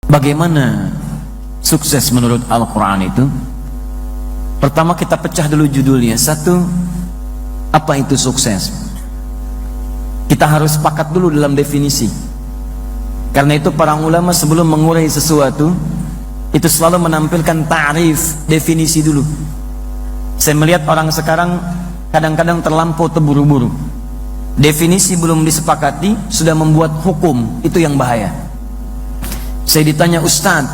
Bagaimana sukses menurut Al-Quran itu? Pertama kita pecah dulu judulnya. Satu, apa itu sukses? Kita harus sepakat dulu dalam definisi. Karena itu para ulama sebelum mengurai sesuatu itu selalu menampilkan ta'rif, definisi dulu. Saya melihat orang sekarang kadang-kadang terlampau terburu-buru. Definisi belum disepakati sudah membuat hukum, itu yang bahaya. Saya ditanya, Ustaz,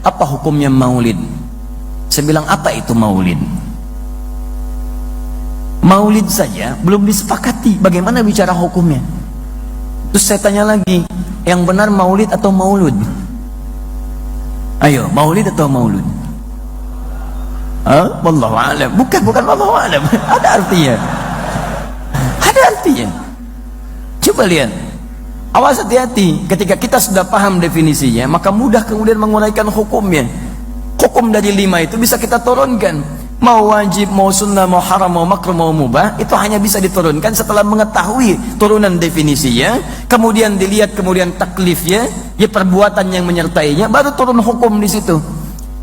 apa hukumnya maulid? Saya bilang, apa itu maulid? Maulid saja belum disepakati, bagaimana bicara hukumnya? Terus saya tanya lagi, yang benar maulid atau maulud? Ayo, maulid atau maulud? Wallahu a'lam. Bukan wallahu a'lam. Ada artinya. Ada artinya. Coba lihat. Awas, hati-hati. Ketika kita sudah paham definisinya, maka mudah kemudian menguraikan hukumnya. Hukum dari 5 itu bisa kita turunkan. Mau wajib, mau sunnah, mau haram, mau makruh, mau mubah, itu hanya bisa diturunkan setelah mengetahui turunan definisinya, kemudian dilihat kemudian taklifnya, ya perbuatan yang menyertainya, baru turun hukum di situ.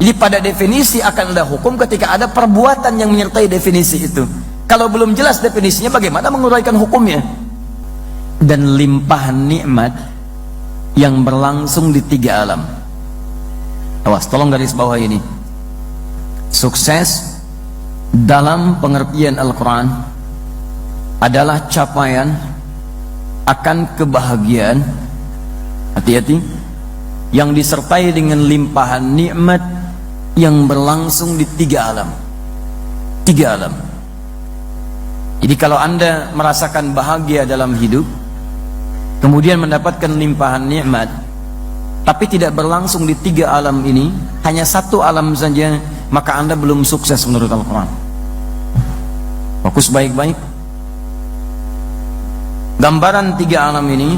Jadi pada definisi akan ada hukum ketika ada perbuatan yang menyertai definisi itu. Kalau belum jelas definisinya, bagaimana menguraikan hukumnya? Dan limpahan nikmat yang berlangsung di 3 alam. Awas, tolong garis bawah ini. Sukses dalam pengertian Al-Quran adalah capaian akan kebahagiaan, hati-hati, yang disertai dengan limpahan nikmat yang berlangsung di 3 alam. 3 alam. Jadi kalau Anda merasakan bahagia dalam hidup, kemudian mendapatkan limpahan nikmat, tapi tidak berlangsung di 3 alam ini, hanya 1 alam saja, maka Anda belum sukses menurut Al-Quran. Fokus baik-baik. Gambaran 3 alam ini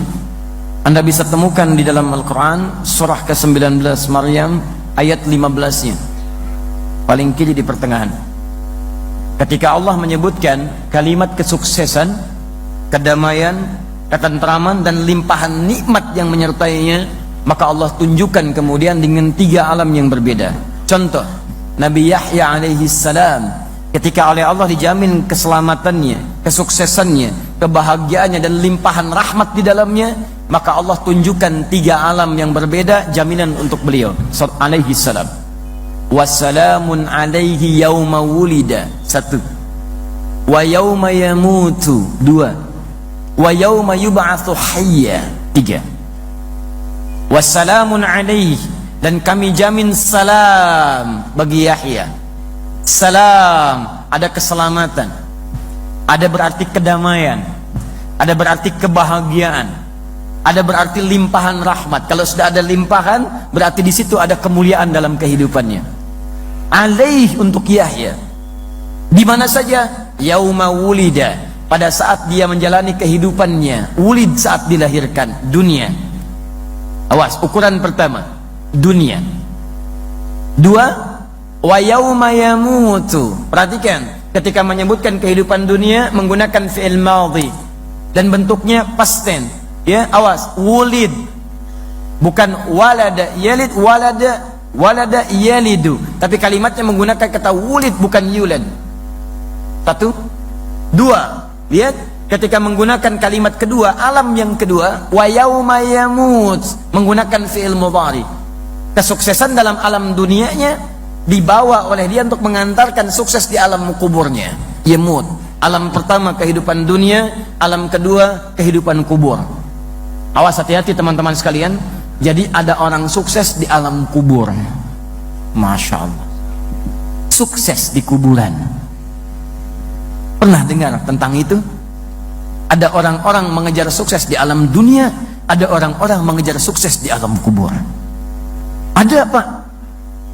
Anda bisa temukan di dalam Al-Quran, surah ke-19 Maryam, ayat 15-nya. Paling kiri di pertengahan. Ketika Allah menyebutkan kalimat kesuksesan, kedamaian, ketentraman, dan limpahan nikmat yang menyertainya, maka Allah tunjukkan kemudian dengan 3 alam yang berbeda. Contoh, Nabi Yahya alaihi salam, ketika oleh Allah dijamin keselamatannya, kesuksesannya, kebahagiaannya, dan limpahan rahmat di dalamnya, maka Allah tunjukkan 3 alam yang berbeda jaminan untuk beliau alaihi salam. Wassalamun alaihi yauma wulida, 1. Wa yauma yamutu, 2. Wa yauma yub'atsu hayya, 3. Wassalamun alaihi, dan kami jamin salam bagi Yahya. Salam, ada keselamatan, ada berarti kedamaian, ada berarti kebahagiaan, ada berarti limpahan rahmat. Kalau sudah ada limpahan, berarti di situ ada kemuliaan dalam kehidupannya. Alaih, untuk Yahya. Di mana saja? Yauma wulida, pada saat dia menjalani kehidupannya. Wulid, saat dilahirkan, dunia. Awas, ukuran pertama, dunia. 2, wa yauma yamutu. Perhatikan, ketika menyebutkan kehidupan dunia menggunakan fi'il madhi dan bentuknya past tense. Ya, awas, wulid, bukan walada yalid, walada yalidu, tapi kalimatnya menggunakan kata wulid, bukan yulad. 1, 2. Lihat, ketika menggunakan kalimat kedua, alam yang kedua, wa yauma yamut, menggunakan fi'il mudhari. Kesuksesan dalam alam dunianya dibawa oleh dia untuk mengantarkan sukses di alam kuburnya. Yamut, alam pertama kehidupan dunia, alam kedua kehidupan kubur. Awas, hati-hati teman-teman sekalian. Jadi ada orang sukses di alam kubur. Masya Allah, sukses di kuburan. Pernah dengar tentang itu? Ada orang-orang mengejar sukses di alam dunia, ada orang-orang mengejar sukses di alam kubur. Ada, Pak.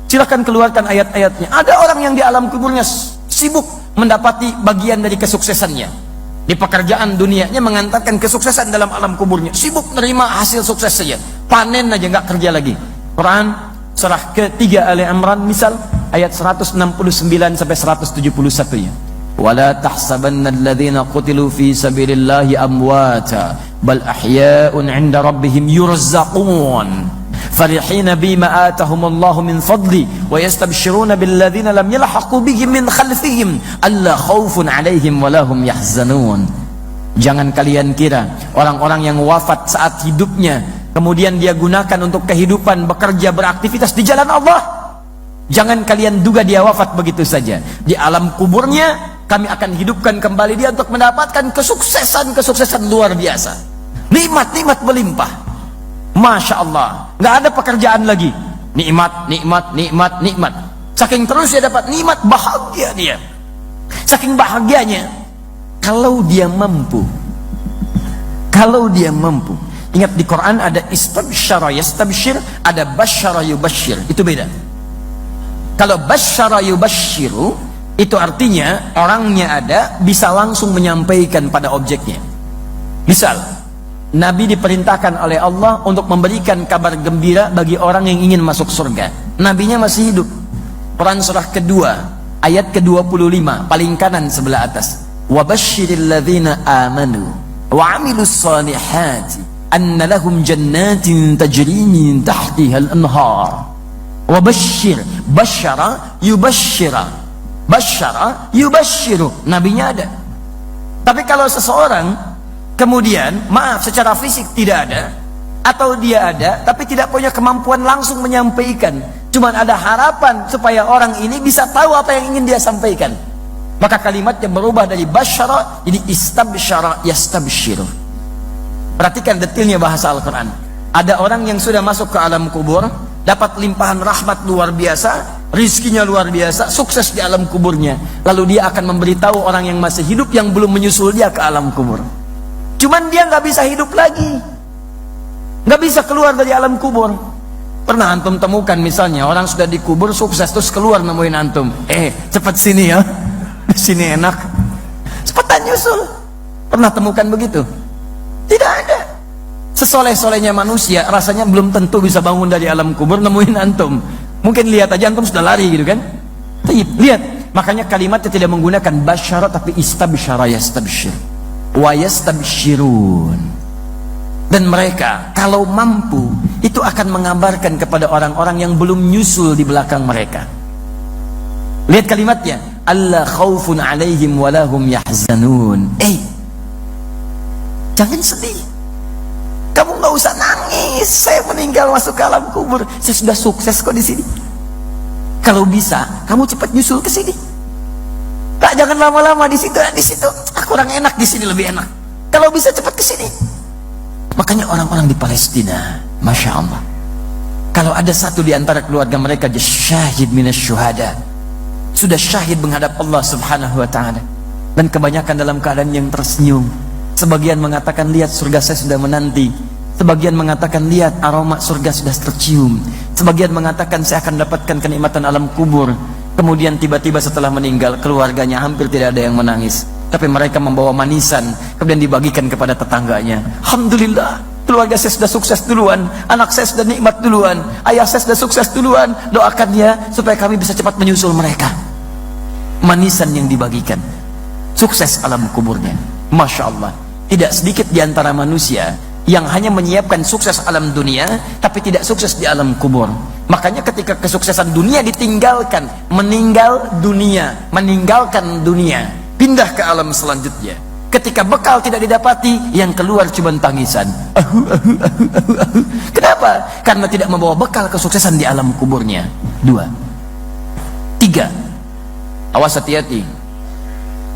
Silakan keluarkan ayat-ayatnya. Ada orang yang di alam kuburnya sibuk mendapati bagian dari kesuksesannya. Di pekerjaan dunianya mengantarkan kesuksesan dalam alam kuburnya. Sibuk menerima hasil sukses saja. Panen aja, nggak kerja lagi. Quran surah ke-3 Ali Imran misal ayat 169 sampai 171-nya. Wala tahsabanna alladhina qutilu fi sabilillahi amwata bal ahya'un 'inda rabbihim yurzaqun farihina bima atahumullahu min fadli wa yastabshiruna billadzina lam yalhaqu bihim min khalfihim alla khaufun 'alaihim wa lahum yahzanun. Jangan kalian kira orang-orang yang wafat saat hidupnya kemudian dia gunakan untuk kehidupan, bekerja, beraktivitas di jalan Allah. Jangan kalian duga dia wafat begitu saja. Di alam kuburnya kami akan hidupkan kembali dia untuk mendapatkan kesuksesan luar biasa. Nikmat-nikmat berlimpah. Masya Allah. Nggak ada pekerjaan lagi. Nikmat. Saking terus dia dapat nikmat, bahagia dia. Saking bahagianya. Kalau dia mampu. Ingat di Quran ada istabsyara yastabsyir, ada basyara yubashir. Itu beda. Kalau basyara yubashiru, itu artinya orangnya ada, bisa langsung menyampaikan pada objeknya. Misal, Nabi diperintahkan oleh Allah untuk memberikan kabar gembira bagi orang yang ingin masuk surga. Nabinya masih hidup. Quran surah kedua, ayat ke-25, paling kanan sebelah atas. Wabashiril ladzina amanu wa 'amilus solihati anna lahum jannatin tajri min tahtihal anhar. Wabashir, basyara yubashiru. Nabinya ada. Tapi kalau seseorang kemudian, maaf, secara fisik tidak ada, atau dia ada tapi tidak punya kemampuan langsung menyampaikan, cuman ada harapan supaya orang ini bisa tahu apa yang ingin dia sampaikan, maka kalimatnya berubah dari basyara jadi istabsyara yastabshiru. Perhatikan detailnya bahasa Al-Quran. Ada orang yang sudah masuk ke alam kubur, dapat limpahan rahmat luar biasa, rizkinya luar biasa, sukses di alam kuburnya. Lalu dia akan memberitahu orang yang masih hidup yang belum menyusul dia ke alam kubur. Cuman dia nggak bisa hidup lagi, nggak bisa keluar dari alam kubur. Pernah antum temukan misalnya orang sudah dikubur sukses terus keluar nemuin antum, cepet sini ya, sini enak, cepetan nyusul. Pernah temukan begitu? Tidak ada. Sesoleh-solehnya manusia rasanya belum tentu bisa bangun dari alam kubur nemuin antum. Mungkin lihat aja antum sudah lari gitu kan. Lihat, makanya kalimatnya tidak menggunakan basyara tapi istabsyara yastabsyir wa yastabsyirun. Dan mereka kalau mampu itu akan mengabarkan kepada orang-orang yang belum nyusul di belakang mereka. Lihat kalimatnya, alla khaufun 'alaihim wa lahum yahzanun. Jangan sedih. Kamu nggak usah nangis. Saya meninggal masuk ke alam kubur. Saya sudah sukses kok di sini. Kalau bisa, kamu cepat nyusul ke sini. Jangan lama-lama di situ. Aku orang enak di sini, lebih enak. Kalau bisa cepat ke sini. Makanya orang-orang di Palestina, masya Allah, kalau ada satu di antara keluarga mereka jadi syahid minas syuhada, sudah syahid menghadap Allah Subhanahu wa Ta'ala, dan kebanyakan dalam keadaan yang tersenyum. Sebagian mengatakan, lihat surga saya sudah menanti. Sebagian mengatakan, lihat aroma surga sudah tercium. Sebagian mengatakan, saya akan dapatkan kenikmatan alam kubur. Kemudian tiba-tiba setelah meninggal, keluarganya hampir tidak ada yang menangis, tapi mereka membawa manisan, kemudian dibagikan kepada tetangganya. Alhamdulillah, keluarga saya sudah sukses duluan, anak saya sudah nikmat duluan, ayah saya sudah sukses duluan, doakan ya supaya kami bisa cepat menyusul mereka. Manisan yang dibagikan, sukses alam kuburnya. Masya Allah. Tidak sedikit di antara manusia yang hanya menyiapkan sukses alam dunia tapi tidak sukses di alam kubur. Makanya ketika kesuksesan dunia ditinggalkan, meninggalkan dunia, pindah ke alam selanjutnya. Ketika bekal tidak didapati, yang keluar cuma tangisan. Kenapa? Karena tidak membawa bekal kesuksesan di alam kuburnya. 2. 3. Awas, hati-hati.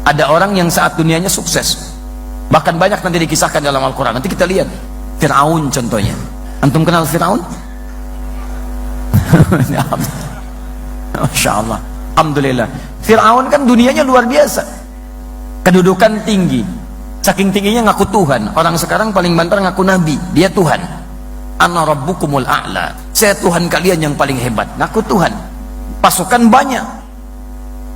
Ada orang yang saat dunianya sukses, bahkan banyak nanti dikisahkan dalam Al-Quran. Nanti kita lihat Fir'aun contohnya. Antum kenal Fir'aun? Masya Allah, alhamdulillah. Fir'aun kan dunianya luar biasa, kedudukan tinggi, saking tingginya ngaku Tuhan. Orang sekarang paling banter ngaku Nabi, dia Tuhan. Ana rabbukumul a'la, saya Tuhan kalian yang paling hebat, ngaku Tuhan. Pasukan banyak,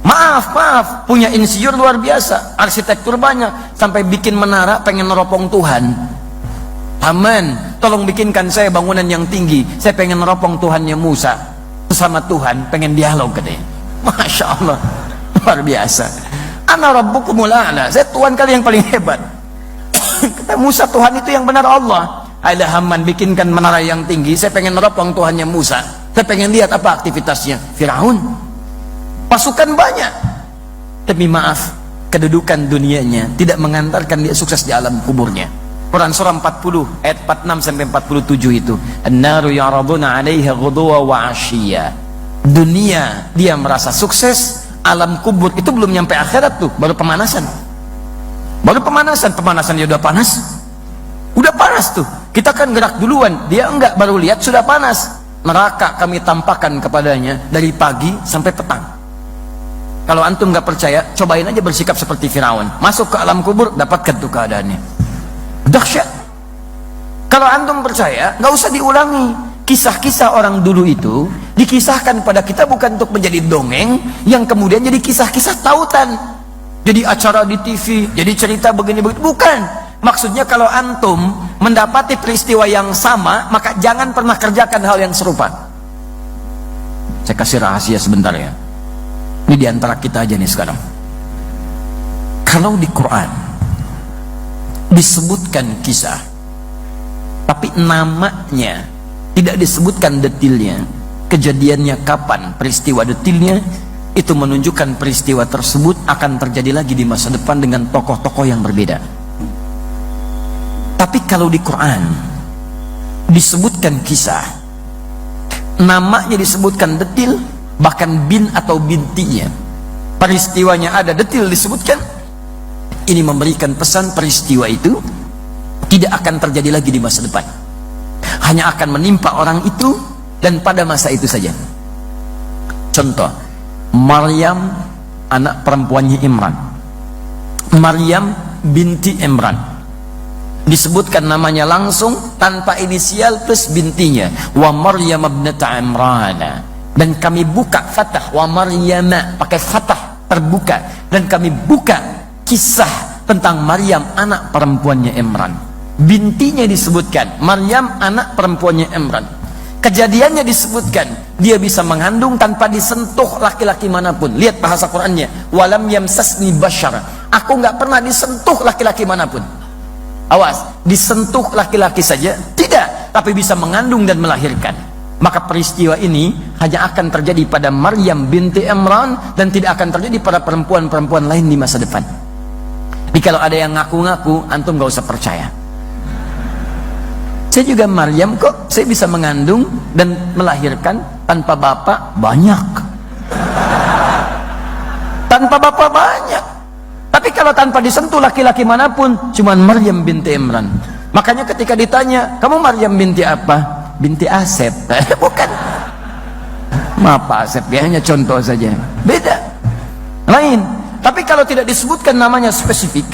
maaf, punya insinyur luar biasa, arsitektur banyak, sampai bikin menara pengen neropong Tuhan. Aman, tolong bikinkan saya bangunan yang tinggi, saya pengen neropong Tuhannya Musa. Sesama Tuhan pengen dialog katanya. Masya Allah, luar biasa. Ana rabbukumul a'la, saya Tuhan kalian yang paling hebat. Kata Musa, Tuhan itu yang benar Allah. ada Haman bikinkan menara yang tinggi, saya pengen neropong Tuhannya Musa, saya pengen lihat apa aktivitasnya Firaun. Pasukan banyak, tapi maaf, kedudukan dunianya tidak mengantarkan dia sukses di alam kuburnya. Quran surah 40 ayat 46 sampai 47 itu, an-naru ya'raduna 'alaiha ghuduwa wa 'ashiyya. Dunia dia merasa sukses, alam kubur itu belum nyampe akhirat tuh, baru pemanasan. Baru pemanasan dia udah panas. Udah panas tuh. Kita kan gerak duluan, dia enggak, baru lihat sudah panas. Neraka kami tampakkan kepadanya dari pagi sampai petang. Kalau antum nggak percaya, cobain aja bersikap seperti Firaun. Masuk ke alam kubur, dapatkan tuh keadaannya. Dahsyat. Kalau antum percaya, nggak usah diulangi. Kisah-kisah orang dulu itu dikisahkan pada kita bukan untuk menjadi dongeng yang kemudian jadi kisah-kisah tautan, jadi acara di TV, jadi cerita begini-begitu. Bukan. Maksudnya kalau antum mendapati peristiwa yang sama, maka jangan pernah kerjakan hal yang serupa. Saya kasih rahasia sebentar ya. Ini diantara kita aja nih sekarang. Kalau di Quran disebutkan kisah, tapi namanya tidak disebutkan detailnya, kejadiannya kapan, peristiwa detailnya, itu menunjukkan peristiwa tersebut akan terjadi lagi di masa depan dengan tokoh-tokoh yang berbeda. Tapi kalau di Quran disebutkan kisah, namanya disebutkan detail, bahkan bin atau bintinya, peristiwanya ada detail disebutkan, ini memberikan pesan peristiwa itu tidak akan terjadi lagi di masa depan, hanya akan menimpa orang itu dan pada masa itu saja. Contoh, Maryam anak perempuannya Imran, Maryam binti Imran, disebutkan namanya langsung tanpa inisial plus bintinya, wa Maryam ibnata Imran, dan kami buka fathah, wa Maryam pakai fathah terbuka, dan kami buka kisah tentang Maryam anak perempuannya Imran. Bintinya disebutkan, Maryam anak perempuannya Imran. Kejadiannya disebutkan, dia bisa mengandung tanpa disentuh laki-laki manapun. Lihat bahasa Qurannya, walam yamsasni bashar, aku nggak pernah disentuh laki-laki manapun. Awas, disentuh laki-laki saja tidak, tapi bisa mengandung dan melahirkan. Maka peristiwa ini hanya akan terjadi pada Maryam binti Imran dan tidak akan terjadi pada perempuan-perempuan lain di masa depan. Jadi kalau ada yang ngaku-ngaku, antum gak usah percaya. Saya juga Maryam kok, saya bisa mengandung dan melahirkan tanpa bapak banyak. Tanpa bapak banyak. Tapi kalau tanpa disentuh laki-laki manapun, cuman Maryam binti Imran. Makanya ketika ditanya, kamu Maryam binti apa? Binti Asep. Bukan. Maaf Pak Asep, ya hanya contoh saja. Beda. Lain. Tapi kalau tidak disebutkan namanya spesifik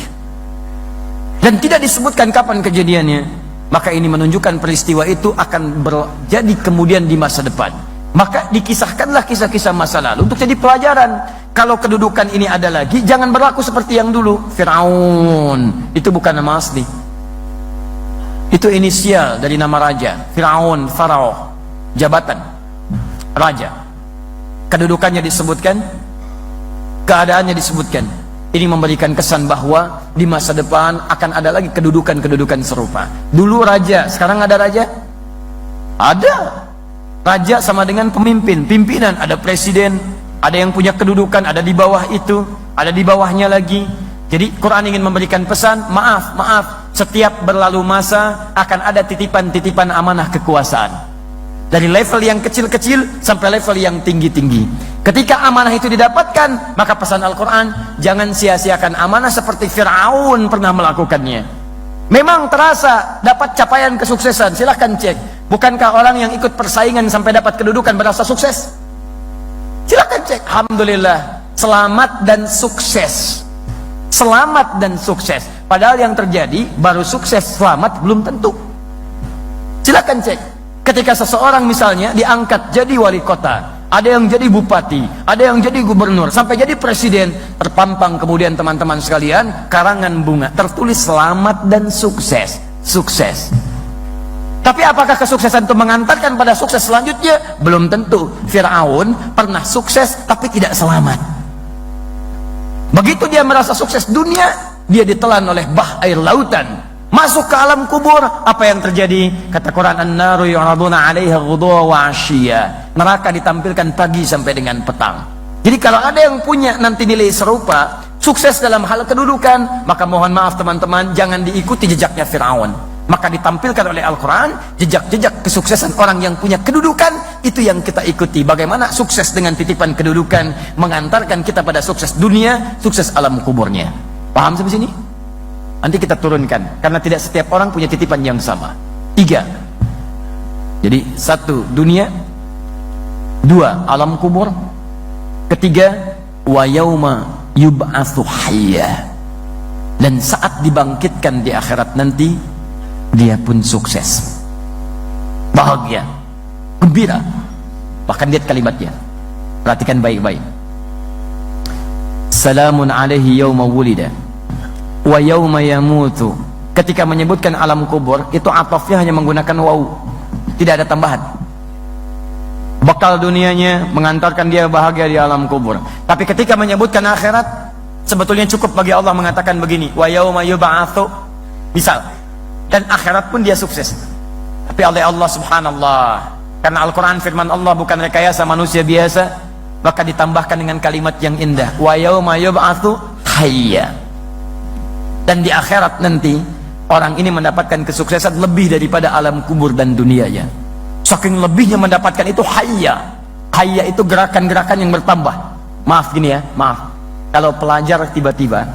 dan tidak disebutkan kapan kejadiannya, maka ini menunjukkan peristiwa itu akan terjadi kemudian di masa depan. Maka dikisahkanlah kisah-kisah masa lalu untuk jadi pelajaran. Kalau kedudukan ini ada lagi, jangan berlaku seperti yang dulu. Firaun itu bukan nama asli, itu inisial dari nama raja. Firaun, Farao, jabatan raja. Kedudukannya disebutkan, keadaannya disebutkan. Ini memberikan kesan bahwa di masa depan akan ada lagi kedudukan-kedudukan serupa. Dulu raja, sekarang ada raja? Ada. Raja sama dengan pemimpin, pimpinan, ada presiden, ada yang punya kedudukan, ada di bawah itu, ada di bawahnya lagi. Jadi Quran ingin memberikan pesan, maaf, setiap berlalu masa akan ada titipan-titipan amanah kekuasaan. Dari level yang kecil-kecil sampai level yang tinggi-tinggi. Ketika amanah itu didapatkan, maka pesan Al-Quran, jangan sia-siakan amanah seperti Fir'aun pernah melakukannya. Memang terasa dapat capaian kesuksesan, silahkan cek. Bukankah orang yang ikut persaingan sampai dapat kedudukan berasa sukses? Silahkan cek. Alhamdulillah, selamat dan sukses. Selamat dan sukses. Padahal yang terjadi baru sukses, selamat belum tentu. Silahkan cek. Ketika seseorang misalnya diangkat jadi wali kota, ada yang jadi bupati, ada yang jadi gubernur, sampai jadi presiden, terpampang kemudian teman-teman sekalian karangan bunga tertulis selamat dan sukses. Sukses. Tapi apakah kesuksesan itu mengantarkan pada sukses selanjutnya? Belum tentu. Fir'aun pernah sukses tapi tidak selamat. Begitu dia merasa sukses dunia, dia ditelan oleh bah air lautan. Masuk ke alam kubur, apa yang terjadi? Kata Quran, an-naru yu'raduna 'alaiha ghudwa wa 'ashiyya. Neraka ditampilkan pagi sampai dengan petang. Jadi kalau ada yang punya nanti nilai serupa, sukses dalam hal kedudukan, maka mohon maaf teman-teman, jangan diikuti jejaknya Firaun. Maka ditampilkan oleh Al-Quran jejak-jejak kesuksesan orang yang punya kedudukan, itu yang kita ikuti. Bagaimana sukses dengan titipan kedudukan mengantarkan kita pada sukses dunia, sukses alam kuburnya. Paham sampai sini? Nanti kita turunkan, karena tidak setiap orang punya titipan yang sama. 3. Jadi 1 dunia, 2 alam kubur, ketiga wa yauma yub'atsu hayya. Dan saat dibangkitkan di akhirat nanti, dia pun sukses, bahagia, gembira. Bahkan lihat kalimatnya, perhatikan baik-baik. Salamun alaihi yauma wulida wa yauma yamutu. Ketika menyebutkan alam kubur, itu atafnya hanya menggunakan waw, tidak ada tambahan. Bekal dunianya mengantarkan dia bahagia di alam kubur. Tapi ketika menyebutkan akhirat, sebetulnya cukup bagi Allah mengatakan begini, wa yauma yub'atsu, misal, dan akhirat pun dia sukses. Tapi oleh Allah subhanallah, karena Al-Quran firman Allah bukan rekayasa manusia biasa, maka ditambahkan dengan kalimat yang indah, wa yauma yub'atsu hayya. Dan di akhirat nanti orang ini mendapatkan kesuksesan lebih daripada alam kubur dan dunianya. Saking lebihnya mendapatkan itu hayya. Hayya itu gerakan-gerakan yang bertambah. Maaf gini ya, maaf. Kalau pelajar tiba-tiba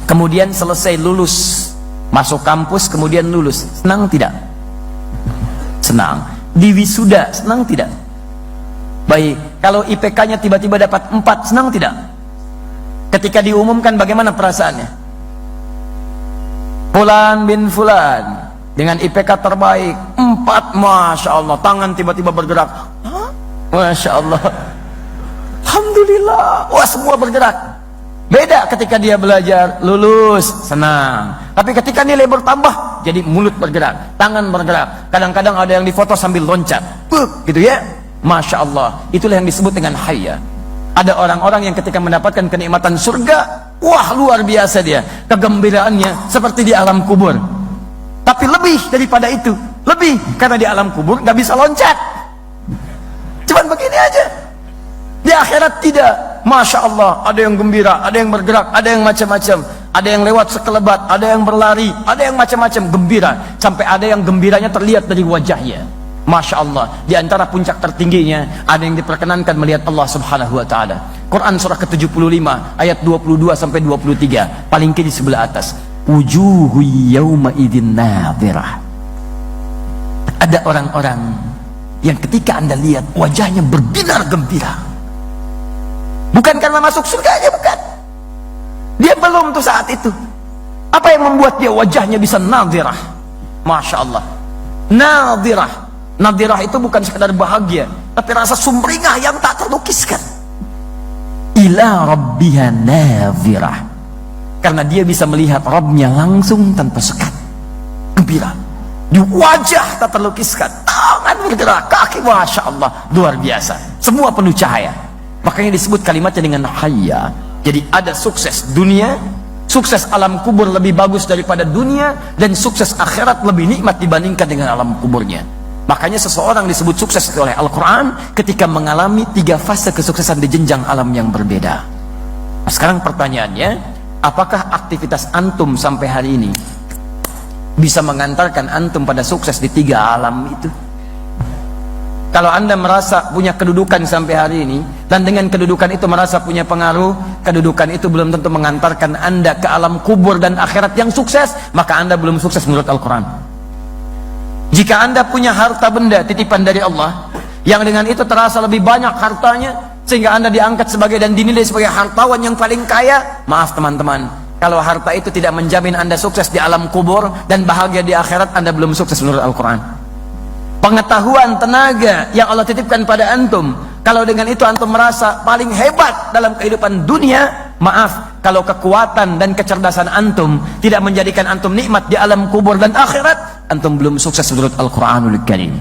kemudian selesai lulus, masuk kampus kemudian lulus, senang tidak? Senang. Di wisuda senang tidak? Baik. Kalau IPK-nya tiba-tiba dapat 4, senang tidak? Ketika diumumkan bagaimana perasaannya? Fulan bin Fulan dengan IPK terbaik 4, Masya Allah, tangan tiba-tiba bergerak. Hah? Masya Allah, Alhamdulillah, wah semua bergerak. Beda ketika dia belajar, lulus, senang. Tapi ketika nilai bertambah, jadi mulut bergerak, tangan bergerak. Kadang-kadang ada yang difoto sambil loncat, gitu ya. Masya Allah, itulah yang disebut dengan hayya. Ada orang-orang yang ketika mendapatkan kenikmatan surga, wah luar biasa dia, kegembiraannya seperti di alam kubur. Tapi lebih daripada itu, lebih, karena di alam kubur nggak bisa loncat, cuman begini aja. Di akhirat tidak, Masya Allah, ada yang gembira, ada yang bergerak, ada yang macam-macam, ada yang lewat sekelebat, ada yang berlari, ada yang macam-macam gembira, sampai ada yang gembiranya terlihat dari wajahnya. Masya Allah, di antara puncak tertingginya ada yang diperkenankan melihat Allah subhanahu wa ta'ala. Quran surah ke-75 ayat 22 sampai 23, paling kiri sebelah atas. Wujuhu yawma idin nadhirah. Ada orang-orang yang ketika anda lihat wajahnya berbinar gembira, bukan karena masuk surga aja, bukan, dia belum tuh saat itu. Apa yang membuat dia wajahnya bisa nadhirah? Masya Allah, nadhirah. Nadhirah itu bukan sekedar bahagia, tapi rasa sumringah yang tak terlukiskan. Ila rabbiha nadhirah, karena dia bisa melihat Rabbnya langsung tanpa sekat. Gembira, di wajah tak terlukiskan, tangan bergerak, kaki, Masya Allah, luar biasa, semua penuh cahaya. Makanya disebut kalimatnya dengan hayya. Jadi ada sukses dunia, sukses alam kubur lebih bagus daripada dunia, dan sukses akhirat lebih nikmat dibandingkan dengan alam kuburnya. Makanya seseorang disebut sukses oleh Al-Quran ketika mengalami 3 fase kesuksesan di jenjang alam yang berbeda. Nah, sekarang pertanyaannya, apakah aktivitas antum sampai hari ini bisa mengantarkan antum pada sukses di 3 alam itu? Kalau anda merasa punya kedudukan sampai hari ini, dan dengan kedudukan itu merasa punya pengaruh, kedudukan itu belum tentu mengantarkan anda ke alam kubur dan akhirat yang sukses, maka anda belum sukses menurut Al-Quran. Jika anda punya harta benda titipan dari Allah, yang dengan itu terasa lebih banyak hartanya, sehingga anda diangkat sebagai dan dinilai sebagai hartawan yang paling kaya, maaf teman-teman, kalau harta itu tidak menjamin anda sukses di alam kubur dan bahagia di akhirat, anda belum sukses menurut Al-Quran. Pengetahuan, tenaga yang Allah titipkan pada antum, kalau dengan itu antum merasa paling hebat dalam kehidupan dunia, maaf, kalau kekuatan dan kecerdasan antum tidak menjadikan antum nikmat di alam kubur dan akhirat, antum belum sukses menurut Al-Quranul Karim.